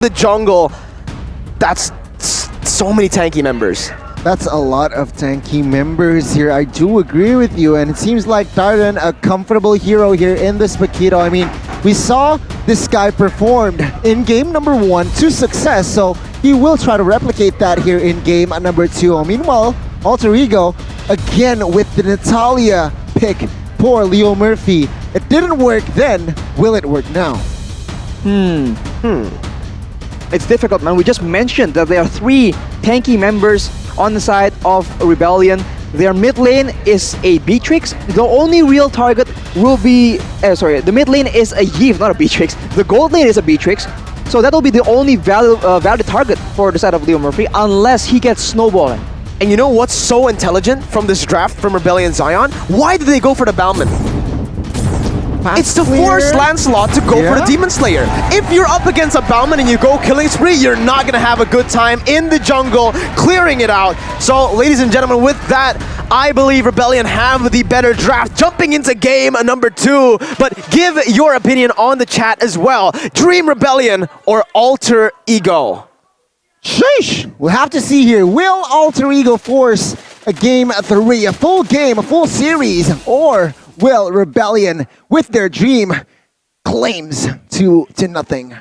the jungle. That's so many tanky members. That's a lot of tanky members here. I do agree with you, and it seems like Darren, a comfortable hero here in this Paquito. I mean, we saw this guy performed in game number 1 to success, so he will try to replicate that here in game number 2. Meanwhile, Alter Ego, again with the Natalia pick. Poor Leo Murphy. It didn't work then. Will it work now? It's difficult, man. We just mentioned that there are 3 tanky members on the side of Rebellion. Their mid lane is a Beatrix. The only real target will be... the mid lane is a Yve, not a Beatrix. The gold lane is a Beatrix. So that'll be the only valid target for the side of Leo Murphy, unless he gets snowballing. And you know what's so intelligent from this draft from Rebellion Zion? Why did they go for the Bauman? It's to force Lancelot to go for the Demon Slayer. If you're up against a Bauman and you go killing spree, you're not gonna have a good time in the jungle, clearing it out. So, ladies and gentlemen, with that, I believe Rebellion have the better draft, jumping into game number 2. But give your opinion on the chat as well. Dream Rebellion or Alter Ego? Sheesh! We'll have to see here. Will Alter Ego force a game 3, a full game, a full series, or will Rebellion, with their dream, claims to nothing?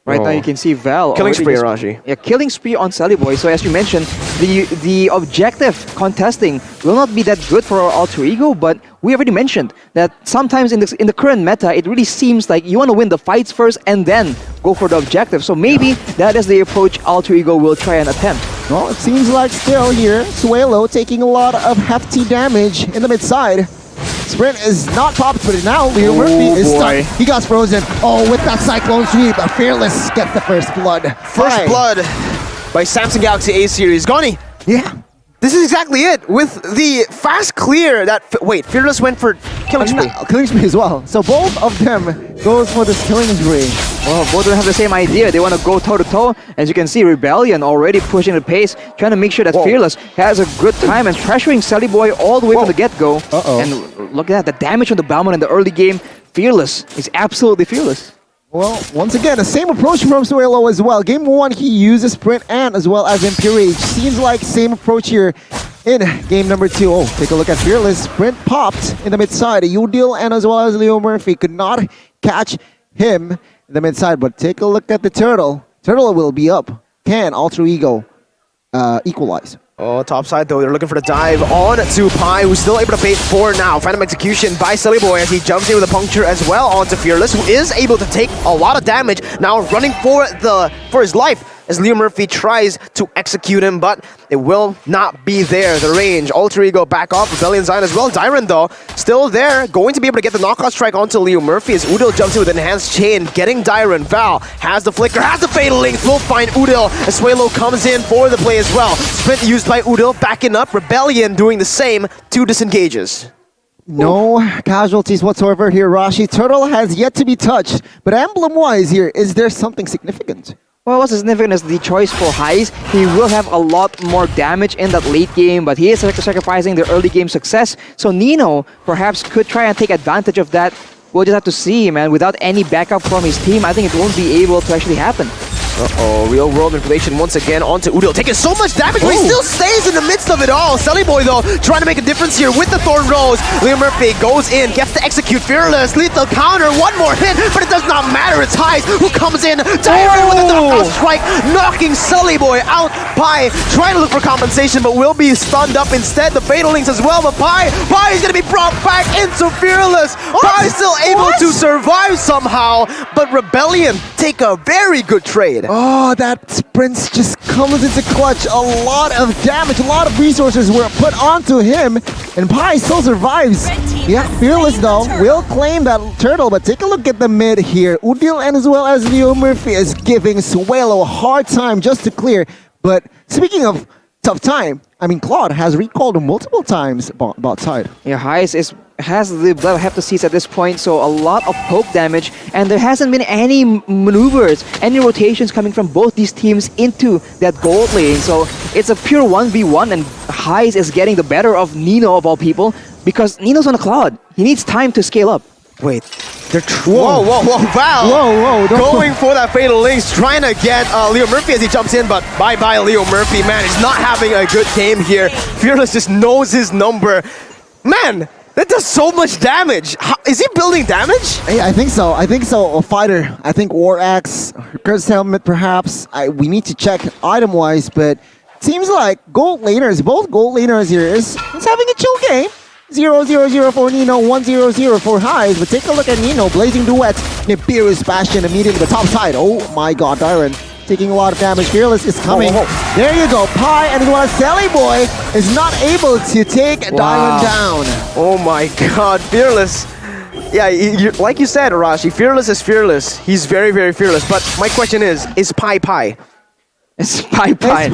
Right now you can see Val killing spree, just, Arashi. Yeah, killing spree on Boy. So as you mentioned, the objective contesting will not be that good for our Alter Ego, but we already mentioned that sometimes in the current meta, it really seems like you want to win the fights first and then go for the objective. So maybe that is the approach Alter Ego will try and attempt. Well, it seems like still here, Suelo taking a lot of hefty damage in the mid side. Sprint is not popped, but now Leo Murphy is stuck. He got frozen. Oh, with that Cyclone Sweep, Fearless gets the first blood. First blood by Samsung Galaxy A series. Goni. Yeah. This is exactly it. With the fast clear that... Wait, Fearless went for killing spree. Killing spree as well. So both of them goes for this killing spree. Well, both of them have the same idea. They want to go toe-to-toe. As you can see, Rebellion already pushing the pace, trying to make sure that Fearless has a good time and pressuring Boy all the way from the get-go. And look at that, the damage on the Bauman in the early game. Fearless is absolutely fearless. Well, once again, the same approach from Suelo as well. Game 1, he uses Sprint and as well as Impurage. Seems like same approach here in game number 2. Oh, take a look at Fearless. Sprint popped in the mid side. Udil and as well as Leo Murphy could not catch him in the mid side. But take a look at the Turtle. Turtle will be up. Can Alter Ego equalize? Oh, top side though, they're looking for the dive on to Pi, who's still able to bait 4 now. Phantom execution by Boy as he jumps in with a puncture as well onto Fearless, who is able to take a lot of damage. Now running for his life as Leo Murphy tries to execute him, but it will not be there. The range, Alter Ego back off, Rebellion Zion as well. Dyron though, still there, going to be able to get the knockout strike onto Leo Murphy as Udil jumps in with an enhanced chain, getting Dyron. Val has the flicker, has the fatal link, will find Udil as Suelo comes in for the play as well. Sprint used by Udil, backing up, Rebellion doing the same, 2 disengages. No casualties whatsoever here, Rashi. Turtle has yet to be touched, but emblem-wise here, is there something significant? Well, what's significant is the choice for Heist. He will have a lot more damage in that late game, but he is sacrificing the early game success. So Nino perhaps could try and take advantage of that. We'll just have to see, man. Without any backup from his team, I think it won't be able to actually happen. Real world manipulation once again onto Udil, taking so much damage, but he still stays in the midst of it all. Boy though, trying to make a difference here with the Thorn Rose. Leo Murphy goes in, gets to execute Fearless, lethal counter, 1 more hit, but it does not matter. It's Heist who comes in, Dyron with a knockout strike, knocking Boy out. Pi trying to look for compensation, but will be stunned up instead. The fatal links as well, but Pi is gonna be brought back into Fearless. Pi still able to survive somehow, but Rebellion take a very good trade. Oh, that Sprint just comes into clutch. A lot of damage, a lot of resources were put onto him, and Pi still survives. Yeah, Fearless though will claim that Turtle, but take a look at the mid here. Udil and as well as Leo Murphy is giving Suelo a hard time just to clear. But speaking of tough time, I mean, Claude has recalled multiple times bot side. Yeah, Heist has the blood heptacies at this point, so a lot of poke damage, and there hasn't been any maneuvers, any rotations coming from both these teams into that gold lane. So it's a pure 1v1, and Heist is getting the better of Nino of all people, because Nino's on a Cloud. He needs time to scale up. Wait, Whoa, Val! Whoa, don't- Going for that Fatal Links, trying to get Leo Murphy as he jumps in, but bye-bye Leo Murphy, man. He's not having a good game here. Fearless just knows his number. Man, that does so much damage. Is he building damage? Hey, I think so. A fighter. I think War Axe, Curse Helmet, perhaps. We need to check item-wise, but seems like gold laners, both gold laners here is having a chill game. 0-0-0 for Nino, 1-0-0 for Highs. But take a look at Nino, Blazing Duet, Nibiru's Bastion immediately the top side. Oh my god, Darren taking a lot of damage. Fearless is coming. There you go, Pi, and while Sally Boy is not able to take Darren down. Oh my god, Fearless. Yeah, like you said, Arashi, Fearless is fearless. He's very, very fearless. But my question is Pi? It's Pi. It's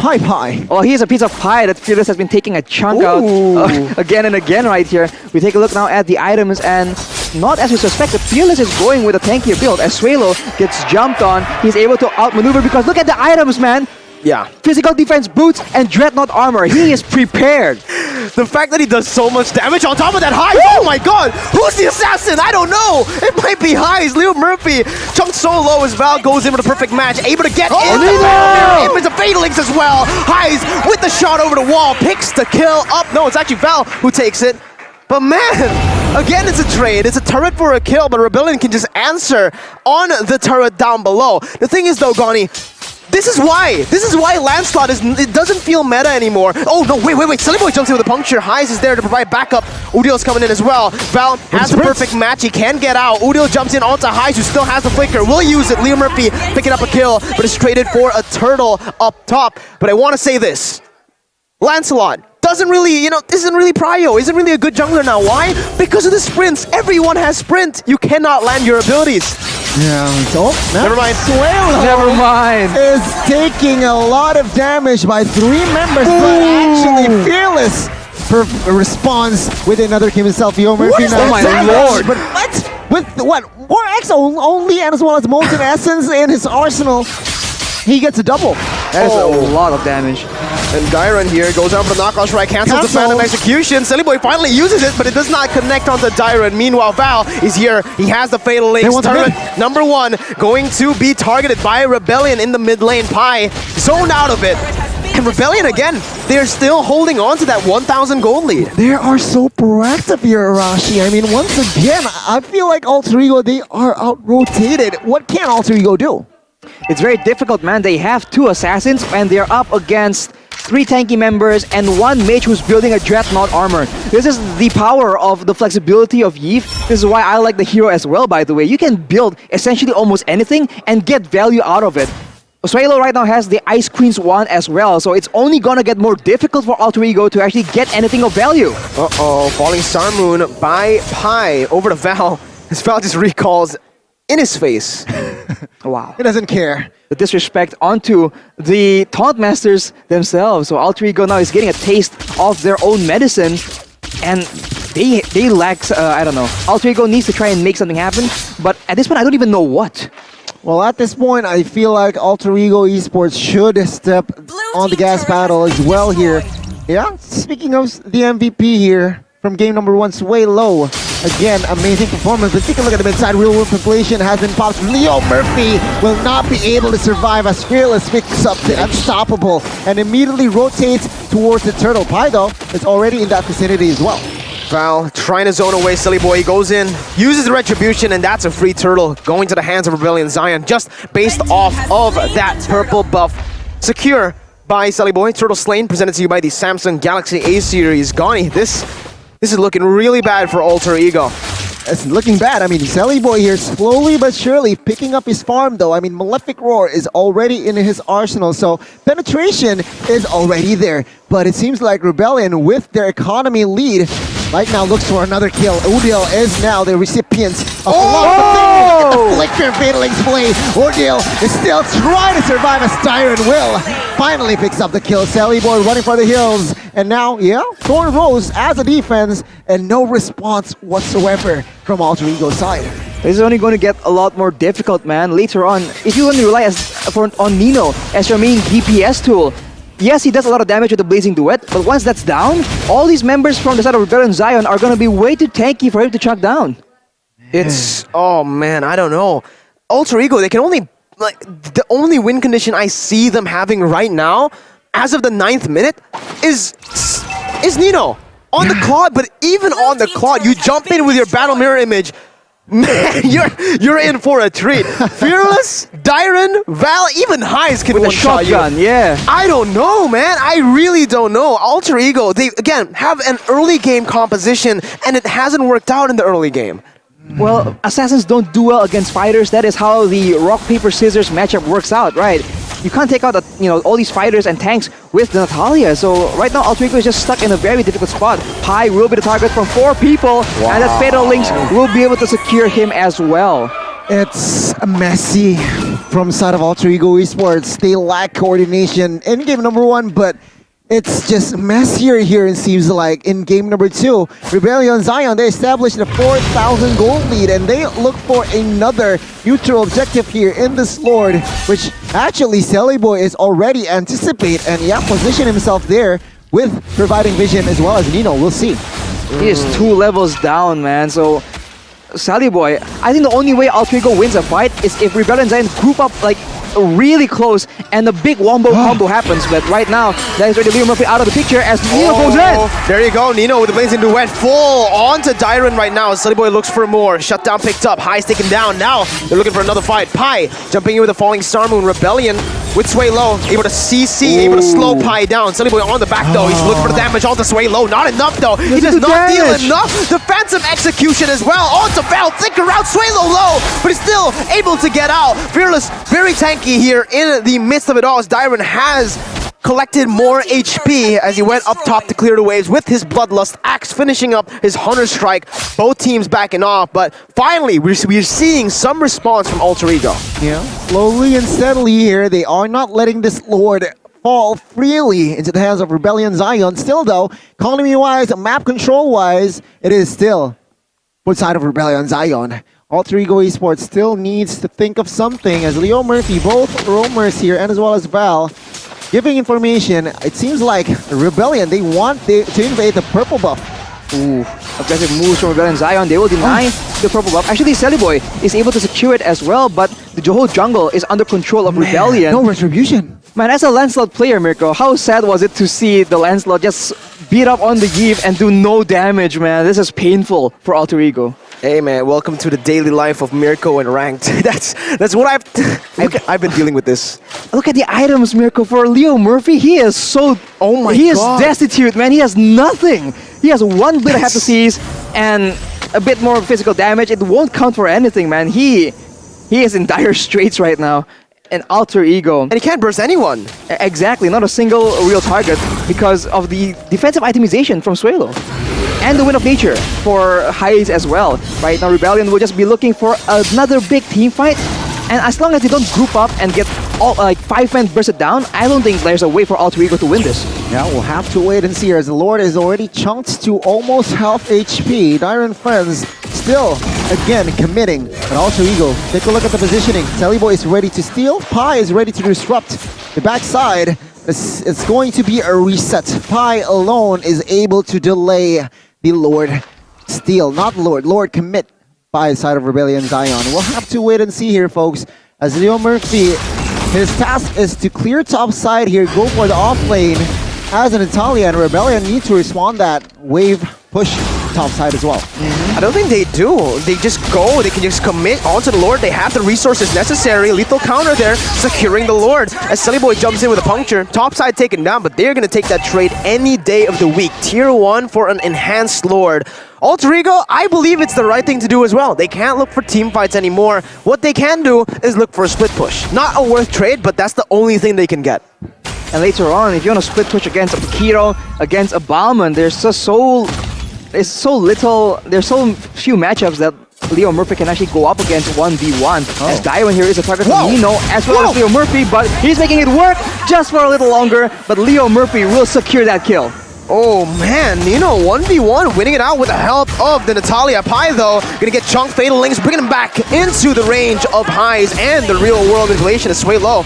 Pi. Oh, here's a piece of pie that Fearless has been taking a chunk out again and again right here. We take a look now at the items, and not as we suspected, Fearless is going with a tankier build. As Suelo gets jumped on, he's able to outmaneuver because look at the items, man! Yeah. Physical defense boots and Dreadnought armor. He is prepared. The fact that he does so much damage on top of that Highs, oh my god! Who's the assassin? I don't know! It might be Highs, Leo Murphy. Chunked so low as Val goes in with a perfect match, able to get in the battle there. Into Fatal Links as well. Highs with the shot over the wall, picks the kill up. No, it's actually Val who takes it. But man, again, it's a trade. It's a turret for a kill, but Rebellion can just answer on the turret down below. The thing is though, Gani, this is why Lancelot it doesn't feel meta anymore. Oh no, wait. Silly Boy jumps in with a puncture. Highs is there to provide backup. Udil's coming in as well. Val has the perfect match. He can get out. Udil jumps in onto Highs, who still has the flicker. Will use it. Leo Murphy picking up a kill, but is traded for a turtle up top. But I want to say this. Lancelot doesn't really, isn't really prio, isn't really a good jungler now. Why? Because of the sprints. Everyone has sprint. You cannot land your abilities. Yeah, so never mind. Suelo Never mind. is taking a lot of damage by 3 members, but actually Fearless responds with another kill himself. Leo Murphy. Oh my lord. But with War Axe only, and as well as Molten Essence in his arsenal, he gets a double. That is a lot of damage. And Dyron here goes out for the knockout strike, cancels the Phantom Execution. Silly Boy finally uses it, but it does not connect onto Dyron. Meanwhile, Val is here. He has the Fatal Links. Turret number 1 going to be targeted by Rebellion in the mid lane. Pi zoned out of it. And Rebellion again, they're still holding on to that 1,000 gold lead. They are so proactive here, Arashi. I mean, once again, I feel like Alter Ego, they are out-rotated. What can Alter Ego do? It's very difficult, man. They have 2 assassins and they're up against 3 tanky members and 1 mage who's building a Dreadnought armor. This is the power of the flexibility of Yves. This is why I like the hero as well, by the way. You can build essentially almost anything and get value out of it. Suelo right now has the Ice Queen's wand as well, so it's only gonna get more difficult for Alter Ego to actually get anything of value. Uh-oh, falling Star Moon by Pi over to Val. As Val just recalls in his face. Wow. He doesn't care. The disrespect onto the Taunt Masters themselves. So Alter Ego now is getting a taste of their own medicine, and they lack, I don't know. Alter Ego needs to try and make something happen, but at this point I don't even know what. Well, at this point, I feel like Alter Ego Esports should step on the gas battle as well here. Yeah, speaking of the MVP here from game number 1, Suelo. Again, amazing performance, but take a look at the mid-side. Real World Population has been popped. Leo Murphy will not be able to survive as Fearless picks up the Unstoppable and immediately rotates towards the Turtle. Pi, though, is already in that vicinity as well. Val trying to zone away Silly Boy. He goes in, uses the Retribution, and that's a free turtle going to the hands of Rebellion Zion just based off of that purple buff. Secure by Silly Boy. Turtle slain, presented to you by the Samsung Galaxy A series. Gani, this is looking really bad for Alter Ego. It's looking bad. I mean, Silly Boy here slowly but surely picking up his farm, though. I mean, Malefic Roar is already in his arsenal, so penetration is already there. But it seems like Rebellion, with their economy lead, right now looks for another kill. Udil is now the recipient of a lot of things. The Flicker Fatal Links play. Udil is still trying to survive as Tyron will. Finally picks up the kill. Silly Boy running for the hills. And now, yeah, Thorn Rose as a defense and no response whatsoever from Alter Ego's side. This is only going to get a lot more difficult, man. Later on, if you want to rely on Nino as your main DPS tool, yes, he does a lot of damage with the Blazing Duet, but once that's down, all these members from the side of Rebellion Zion are going to be way too tanky for him to chuck down. It's, oh man, I don't know. Alter Ego, they can only, like, the only win condition I see them having right now, as of the 9th minute, is Nino. On the clock, but even on the clock, you jump in with your battle mirror image. Man, you're in for a treat. Fearless, Dyron, Val, even Highs can With a one-shot you. shotgun, yeah. I don't know, man. I really don't know. Alter Ego, they, again, have an early game composition, and it hasn't worked out in the early game. Well, assassins don't do well against fighters. That is how the rock, paper, scissors matchup works out, right? You can't take out all these fighters and tanks with the Natalia. So right now, Alter Ego is just stuck in a very difficult spot. Pi will be the target from 4 people, and that Fatal Links will be able to secure him as well. It's messy from side of Alter Ego Esports. They lack coordination in game number 1, but it's just messier here, it seems like, in game number 2. Rebellion Zion, they established a 4,000 gold lead, and they look for another neutral objective here in this Lord, which actually Boy is already anticipate and position himself there with providing vision as well as Nino. We'll see. He is 2 levels down, man. So Sally Boy, I think the only way Alter Ego wins a fight is if Rebellion Zion group up like really close and the big wombo combo happens. But right now, that is already Leo Murphy out of the picture as Nino goes in. There you go, Nino with the blazing duet full onto Dyron right now. Sully Boy looks for more. Shutdown picked up. High's taken down. Now they're looking for another fight. Pi jumping in with a falling Star Moon. Rebellion with Sway Low, able to CC, able to slow Pi down. Sully Boy on the back though. He's looking for the damage onto Sway Low. Not enough though. He does not deal enough. Defensive execution as well. Onto Val. Think around Sway Low, but he's still able to get out. Fearless, very tanky here in the midst of it all as Dyron has collected more HP as he went up top to clear the waves with his Bloodlust Axe, finishing up his Hunter Strike. Both teams backing off, but finally we're seeing some response from Alter Ego. Yeah, slowly and steadily here, they are not letting this Lord fall freely into the hands of Rebellion Zion. Still though, economy-wise, map control-wise, it is still for the side of Rebellion Zion. Alter Ego Esports still needs to think of something as Leo Murphy, both roamers here and as well as Val, giving information. It seems like Rebellion, they want to invade the purple buff. Ooh, aggressive moves from Rebellion Zion. They will deny the purple buff. Actually, Sally Boy is able to secure it as well, but the whole jungle is under control of Rebellion. No retribution. Man, as a Lancelot player, Mirko, how sad was it to see the Lancelot just beat up on the Eve and do no damage, man? This is painful for Alter Ego. Hey man, welcome to the daily life of Mirko and Ranked. That's what I've been dealing with this. Look at the items, Mirko. For Leo Murphy, he is so... Oh my He is God. destitute, man. He has nothing. He has one bit of Heptases and a bit more physical damage. It won't count for anything, man. He is in dire straits right now. And Alter Ego. And he can't burst anyone. Exactly, not a single real target because of the defensive itemization from Suelo. And the Wind of Nature for Highs as well. Right now, Rebellion will just be looking for another big team fight. And as long as they don't group up and get all 5 men bursted down, I don't think there's a way for Alter Ego to win this. Yeah, we'll have to wait and see as the Lord is already chunked to almost half HP. Dyron Friends still, again, committing. But Alter Ego, take a look at the positioning. Sally Boy is ready to steal. Pi is ready to disrupt the backside. It's going to be a reset. Pi alone is able to delay the Lord steal. Not Lord, Lord commit by the side of Rebellion Zion. We'll have to wait and see here, folks. As Leo Murphy, his task is to clear top side here, go for the off lane. As an Italian, Rebellion need to respond that wave push top side as well. I don't think they do. They just go, they can just commit onto the Lord. They have the resources necessary. Lethal counter there, securing the Lord. As Sully Boy jumps in with a puncture, top side taken down, but they're gonna take that trade any day of the week. Tier 1 for an enhanced Lord. Alter Ego, I believe it's the right thing to do as well. They can't look for team fights anymore. What they can do is look for a split push. Not a worth trade, but that's the only thing they can get. And later on, if you want to split push against a Pakiro, against a Bauman, there's just so few matchups that Leo Murphy can actually go up against 1v1. As Dyron here is a target for Nino, as well as Leo Murphy, but he's making it work just for a little longer, but Leo Murphy will secure that kill. Oh man, Nino 1v1 winning it out with the help of the Natalia. Pi though, gonna get chunked, Fatal Links, bringing him back into the range of Highs and the real world manipulation is Sway Low.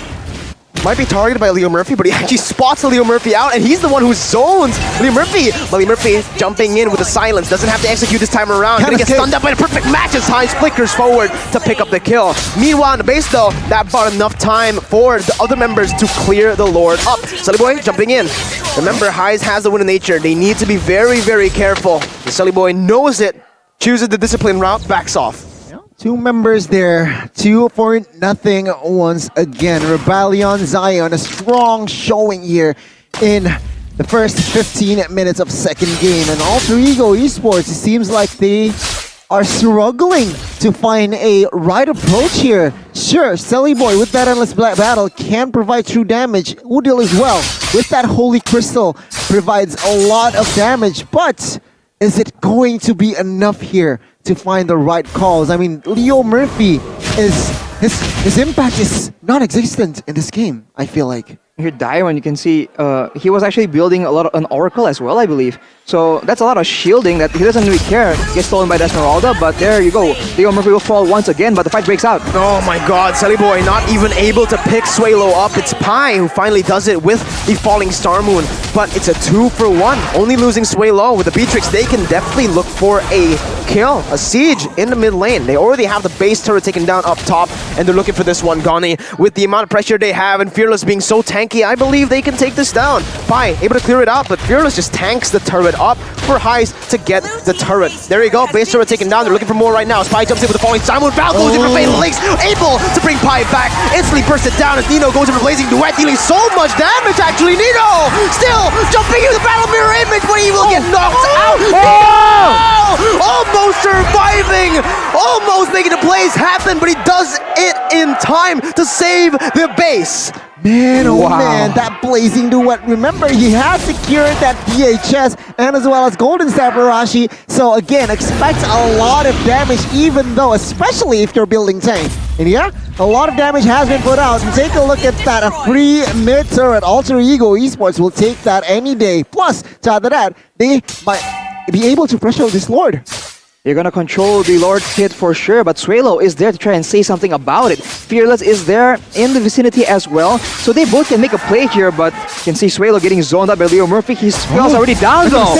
might be targeted by Leo Murphy, but he actually spots Leo Murphy out, and he's the one who zones Leo Murphy. But Leo Murphy jumping in with the silence, doesn't have to execute this time around. Gonna get stunned up by the perfect match as Hines flickers forward to pick up the kill. Meanwhile, on the base though, that bought enough time for the other members to clear the Lord up. Sully Boy jumping in. Remember, Hines has the win of nature. They need to be very, very careful. The Sully Boy knows it, chooses the discipline route, backs off. Two members there, 2-0 once again. Rebellion Zion, a strong showing here in the first 15 minutes of second game. And Alter Ego Esports, it seems like they are struggling to find a right approach here. Sure, Sully Boy with that Endless Black Battle can provide true damage. Udil as well with that Holy Crystal provides a lot of damage, but is it going to be enough here to find the right calls? I mean, Leo Murphy his impact is non-existent in this game, I feel like. Here, Diamond, you can see he was actually building a lot of an Oracle as well, I believe. So that's a lot of shielding that he doesn't really care. Gets stolen by Esmeralda, but there you go. Leo Murphy will fall once again, but the fight breaks out. Oh my god, Sully Boy not even able to pick Swalo up. It's Pi who finally does it with the falling Star Moon. But it's a 2-for-1. Only losing Swalo with the Beatrix, they can definitely look for a kill, a siege in the mid lane. They already have the base turret taken down up top, and they're looking for this one. Gani, with the amount of pressure they have and Fearless being so tanky, I believe they can take this down. Pi able to clear it out, but Fearless just tanks the turret up for Heist to get the turret. There you go, base turret taken down. They're looking for more right now. Pi jumps in with the falling Simon. Val goes in for Fatal Links, able to bring Pi back. Instantly burst it down as Nino goes in for Blazing Duet, dealing so much damage actually. Nino still jumping into the battle mirror image, but he will get knocked out. Nino almost surviving, almost making the plays happen, but he does it in time to save the base. Man, oh man, that Blazing Duet. Remember, he has secured that DHS and as well as Golden Staff Arashi. So again, expect a lot of damage, even though, especially if you're building tank. And yeah, a lot of damage has been put out. And take a look at that, a free mid turret. Alter Ego Esports will take that any day. Plus, to add to that, they might be able to pressure this Lord. You're gonna control the Lord's hit for sure, but Swalo is there to try and say something about it. Fearless is there in the vicinity as well, so they both can make a play here, but you can see Swalo getting zoned up by Leo Murphy. His spell's already down though.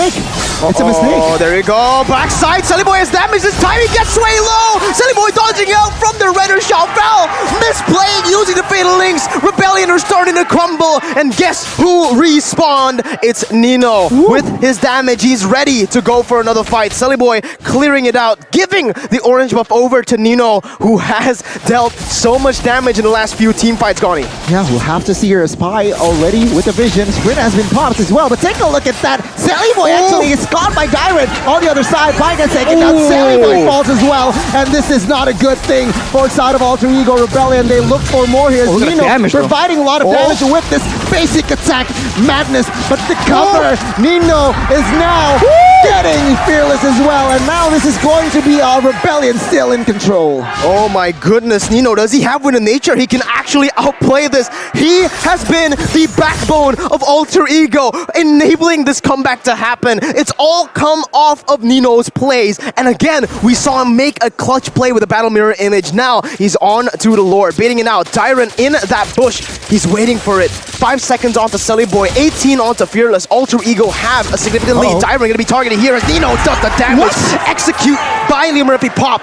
It's a mistake. Oh, there you go. Backside, Sully Boy has damage this time. He gets Swalo. Sully Boy dodging out from the Redder shot. Val misplaying using the Fatal Links. Rebellion are starting to crumble, and guess who respawned? It's Nino. With his damage, he's ready to go for another fight. Sully Boy clearing it out, giving the orange buff over to Nino, who has dealt so much damage in the last few team fights, Gani. Yeah, we'll have to see her Spy already with a vision. Sprint has been popped as well, but take a look at that. Sully Boy actually is caught by Dyrant on the other side. Pi gets taken down. Sully Boy falls as well, and this is not a good thing for side of Alter Ego Rebellion. They look for more here. Nino providing a lot of damage with this basic attack madness, but the cover, Nino is now getting Fearless as well, and now this is going to be our Rebellion still in control. Oh my goodness, Nino, does he have win of nature? He can actually outplay this. He has been the backbone of Alter Ego, enabling this comeback to happen. It's all come off of Nino's plays, and again, we saw him make a clutch play with a battle mirror image. Now, he's on to the Lord, baiting it out. Tyrant in that bush, he's waiting for it. 5 seconds onto Sully Boy, 18 onto Fearless. Alter Ego have a significant lead. Tyrant gonna be targeted here as Nino does the damage. Execute by Leo Murphy pop.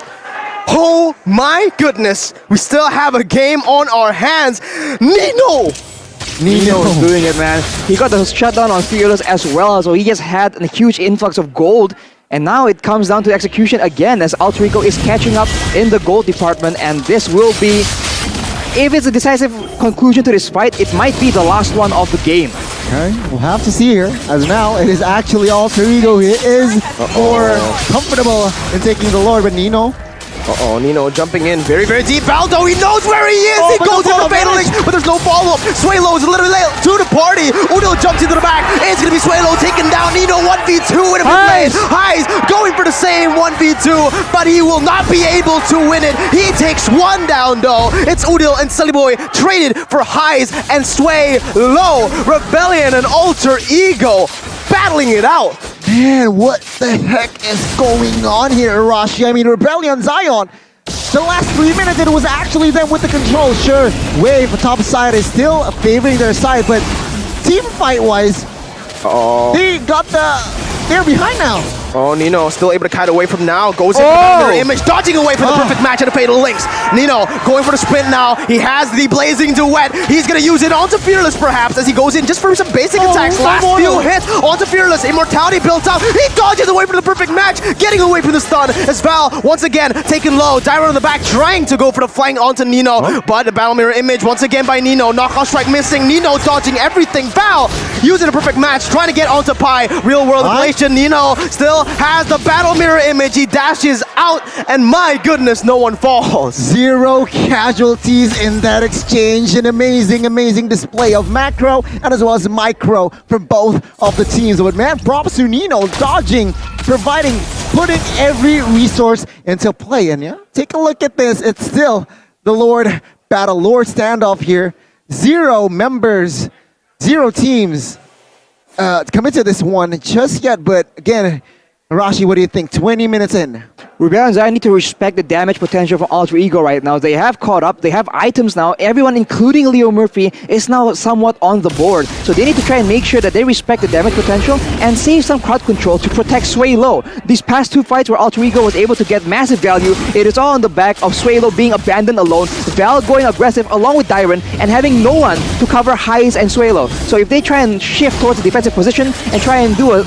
Oh my goodness, we still have a game on our hands. Nino's doing it, man. He got the shutdown on Fearless as well, so he just had a huge influx of gold. And now it comes down to execution again as Alter Ego is catching up in the gold department, and this will be, if it's a decisive conclusion to this fight, it might be the last one of the game. Okay, we'll have to see here, as now it is actually Alter Ego. He is more comfortable in taking the Lord, but Nino. Nino jumping in very, very deep. Baldo, he knows where he is. He goes in for Fatal Links, but there's no follow-up. Swalo is literally late to the party. Udil jumps into the back. It's going to be Swalo taking down Nino 1v2 in a mid lane. Heist going for the same 1v2, but he will not be able to win it. He takes one down though. It's Udil and Sully Boy traded for Heist and Swalo. Rebellion and Alter Ego battling it out. Man, what the heck is going on here, Arashi? I mean, Rebellion Zion the last 3 minutes, it was actually them with the control. Sure, Wave, top side, is still favoring their side, but team fight-wise, they're behind now. Oh, Nino still able to kite away from now. Goes in for the mirror image, dodging away from the perfect match and the fatal links. Nino going for the sprint now. He has the blazing duet. He's going to use it onto Fearless perhaps as he goes in just for some basic attacks. Last few hits onto Fearless. Immortality built up. He dodges away from the perfect match, getting away from the stun as Val once again taken low. Dyron in the back trying to go for the flank onto Nino, but the battle mirror image once again by Nino. Knockout strike missing. Nino dodging everything. Val using the perfect match, trying to get onto Pi. Real world inflation. Nino still has the battle mirror image. He dashes out, and my goodness, no one falls. 0 casualties in that exchange. An amazing display of macro and as well as micro from both of the teams. But man, props to Nino, dodging, providing, putting every resource into play. And yeah, take a look at this. It's still the Lord battle, Lord standoff here. 0 members, 0 teams commit to this one just yet. But again, Rashi, what do you think? 20 minutes in. RBL and Zion need to respect the damage potential from Alter Ego right now. They have caught up. They have items now. Everyone, including Leo Murphy, is now somewhat on the board. So they need to try and make sure that they respect the damage potential and save some crowd control to protect Sway Low. These past 2 fights where Alter Ego was able to get massive value, it is all on the back of Sway Low being abandoned alone, Val going aggressive along with Dyron, and having no one to cover Highs and Sway Low. So if they try and shift towards the defensive position and try and do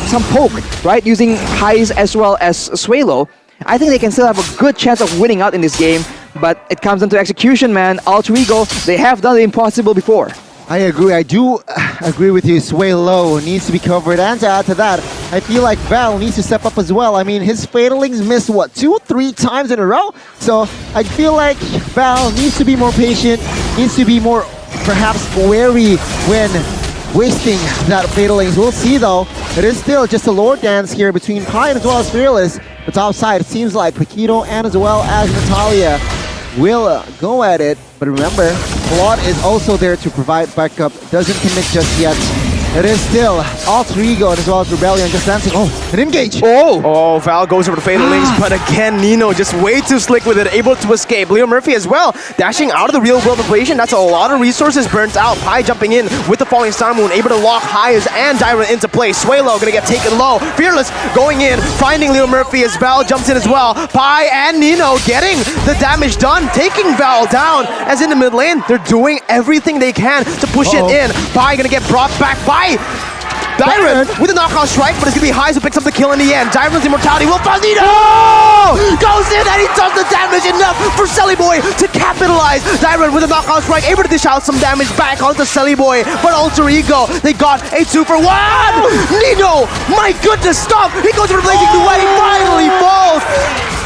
some poke, right, using Highs as well as Sway Low, I think they can still have a good chance of winning out in this game, but it comes down to execution, man. Alter Ego, they have done the impossible before. I agree. I do agree with you. Sway Low needs to be covered, and to add to that, I feel like Val needs to step up as well. I mean, his fatalings missed, what, 2-3 times in a row? So I feel like Val needs to be more patient, needs to be more, perhaps, wary when wasting that fatalings. We'll see, though. It is still just a lore dance here between Pi as well as Fearless. The top side, it seems like Paquito and as well as Natalia will go at it. But remember, Claude is also there to provide backup. Doesn't commit just yet. It is still Alter Ego and as well as Rebellion just dancing. Oh, an engage! Oh, Val goes over the fatal links, but again, Nino just way too slick with it, able to escape. Leo Murphy as well, dashing out of the real world equation. That's a lot of resources burnt out. Pi jumping in with the falling Sun Moon, able to lock Highs and Dyron into play. Swaylo gonna get taken low. Fearless going in, finding Leo Murphy as Val jumps in as well. Pi and Nino getting the damage done, taking Val down. As in the mid lane, they're doing everything they can to push it in. Pi gonna get brought back by Dyron with a knockout strike, but it's gonna be Highs who picks up the kill in the end. Dyron's immortality will find Nino! Goes in and he does the damage enough for Selly Boy to capitalize. Dyron with a knockout strike, able to dish out some damage back onto Selly Boy, but Alter Ego, they got a 2-for-1! Nino, my goodness, stop! He goes for the blazing duet, he finally falls!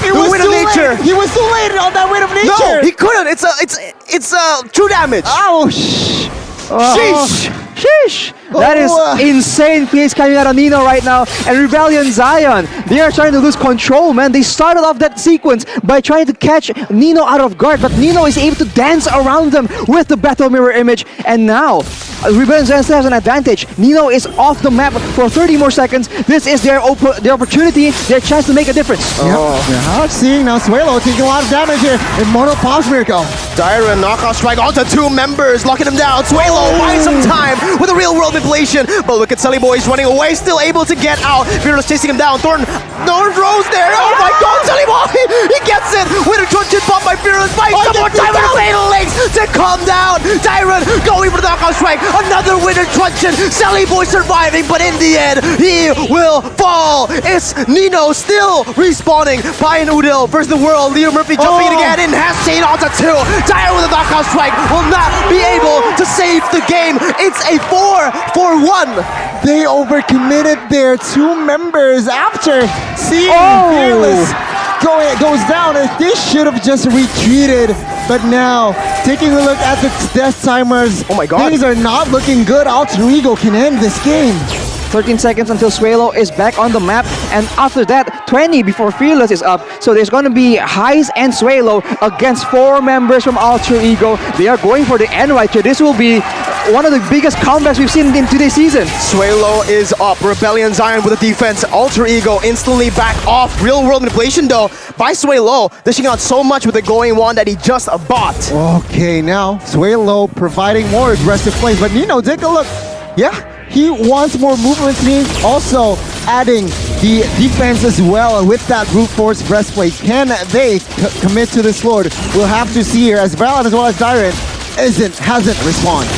It was Wind of Nature! He was too late on that Wind of Nature! No, he couldn't! It's true damage! Ouch! Sheesh! Sheesh! That is insane pace coming out of Nino right now. And Rebellion Zion, they are trying to lose control, man. They started off that sequence by trying to catch Nino out of guard, but Nino is able to dance around them with the battle mirror image. And now, Rebellion Zion still has an advantage. Nino is off the map for 30 more seconds. This is their opportunity, their chance to make a difference. Yeah, seeing now Swalo taking a lot of damage here. Immortal Pulse Miracle. Dyron knockout strike onto 2 members, locking him down. Swalo buys some time with a real world inflation, but look at Selly Boy's running away, still able to get out. Fearless chasing him down. Thorn Rose there. Oh my god, Selly Boy! He gets it with a truncheon pump by Fearless. Fight some more time with a fatal links to calm down. Dyron going for the knockout strike. Another winner truncheon. Selly Boy surviving, but in the end, he will fall. It's Nino still respawning. Pi and Udil versus the world. Leo Murphy jumping in again and has Shane onto 2. Dyron with a knockout strike will not be able to save the game. It's a 4-for-1. They overcommitted their 2 members after seeing Fearless goes down. They should have just retreated, but now taking a look at the death timers, oh my god, things are not looking good. Alter Ego can end this game. 13 seconds until Suelo is back on the map, and after that, 20 before Fearless is up. So there's going to be Heis and Suelo against 4 members from Alter Ego. They are going for the end right here. This will be one of the biggest comebacks we've seen in today's season. Suelo is up. Rebellion Zion with the defense. Alter Ego instantly back off. Real world manipulation though by Suelo, dishing out so much with the going one that he just bought. Okay, now Suelo providing more aggressive plays, but Nino, take a look. Yeah, he wants more movement speed, also adding the defense as well. And with that brute force breastplate, can they commit to this Lord? We'll have to see here as Valen as well as Dyron hasn't responded.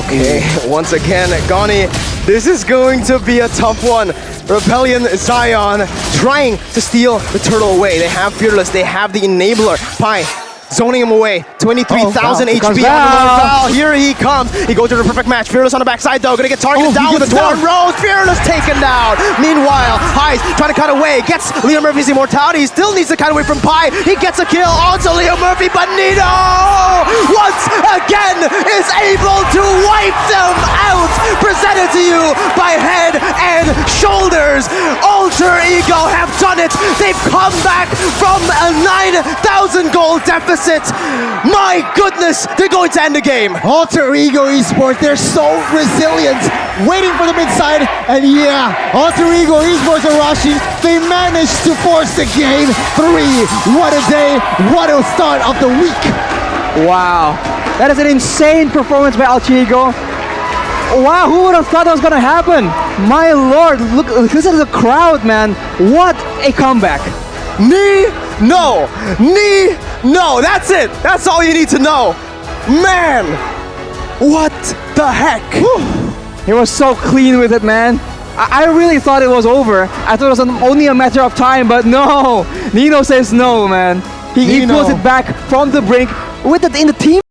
Okay, once again, Gani, this is going to be a tough one. Rebellion Zion trying to steal the turtle away. They have Fearless, they have the enabler. Pi zoning him away. 23,000 HP on the Val. Here he comes. He goes to the perfect match. Fearless on the backside though. Gonna get targeted down with the Torn Rose. Fearless taken down. Meanwhile, Heis trying to cut away. Gets Leo Murphy's immortality. He still needs to cut away from Pi. He gets a kill onto Leo Murphy, but Nino once again is able to wipe them out. Presented to you by Head and Shoulders. Alter Ego have done it. They've come back from a 9,000 gold deficit. My goodness, they're going to end the game. Alter Ego Esports, they're so resilient, waiting for the mid-side, and yeah, Alter Ego Esports Arashi, they managed to force the game 3. What a day, what a start of the week. Wow, that is an insane performance by Alter Ego. Wow, who would have thought that was gonna happen? My lord, look, listen to the crowd, man. What a comeback. No, that's it. That's all you need to know. Man, what the heck? He was so clean with it, man. I really thought it was over. I thought it was only a matter of time, but no. Nino says no, man. He pulls it back from the brink with it in the team.